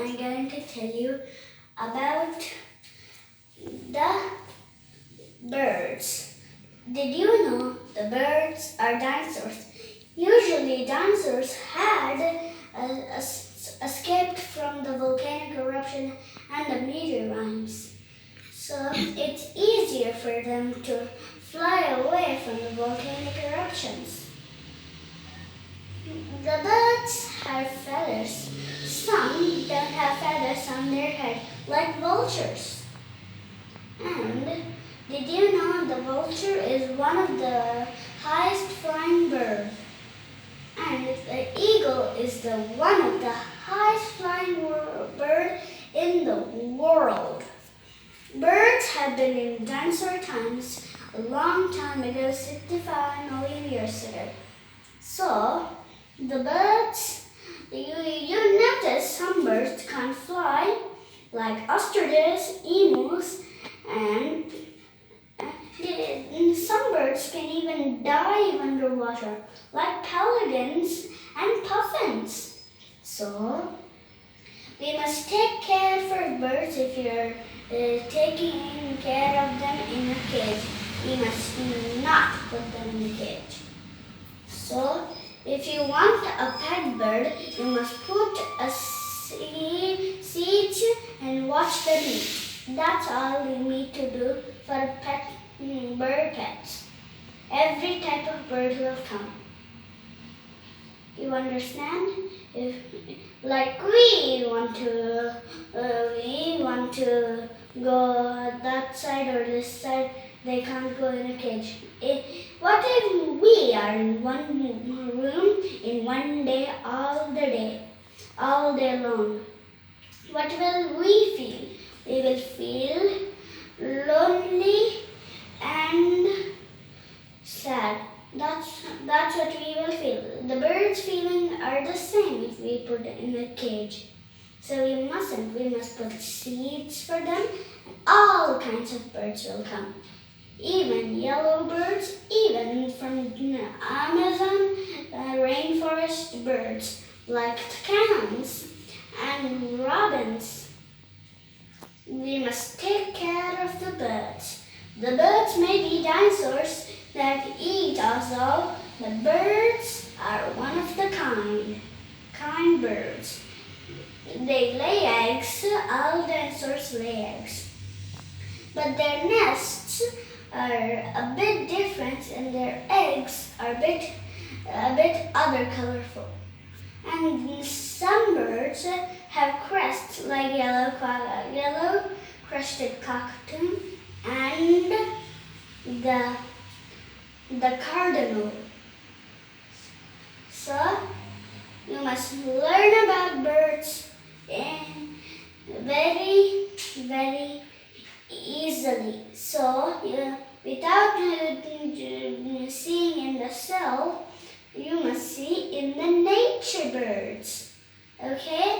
I'm going to tell you about the birds. Did you know the birds are dinosaurs? Usually dinosaurs had escaped from the volcanic eruption and the meteorites. So it's easier for them to fly away from the volcanic eruptions. The birds have feathers. Some don't have feathers on their head, like vultures. And did you know the vulture is one of the highest flying birds? And the eagle is one of the highest flying bird in the world. Birds have been in dinosaur times a long time ago, 65 million years ago. So, the birds, you notice some birds can't fly, like ostriches, emus, and some birds can even dive underwater, like pelicans and puffins. So, we must take care for birds. If you're taking care of them in a cage, we must not put them in a cage. So, if you want a pet bird, you must put a seat and watch them eat. That's all you need to do for bird pets. Every type of bird will come. You understand? Like we want to go that side or this side, they can't go in a cage. What if we are in one room in one day, all day long? What will we feel? We will feel lonely and sad. That's what we will feel. The birds' feelings are the same if we put them in a cage. So we mustn't. We must put seeds for them, and all kinds of birds will come. Even yellow birds, even from Amazon rainforest birds like toucans and robins. We must take care of the birds. The birds may be dinosaurs that eat us all, but birds are one of the kind birds. They lay eggs. All dinosaurs lay eggs. But their nests are a bit different and their eggs are a bit other colorful. And some birds have crests like yellow crested cockatoo and the cardinal. So you must learn about birds very, very easily. So without seeing in the cell, you must see in the nature birds. Okay?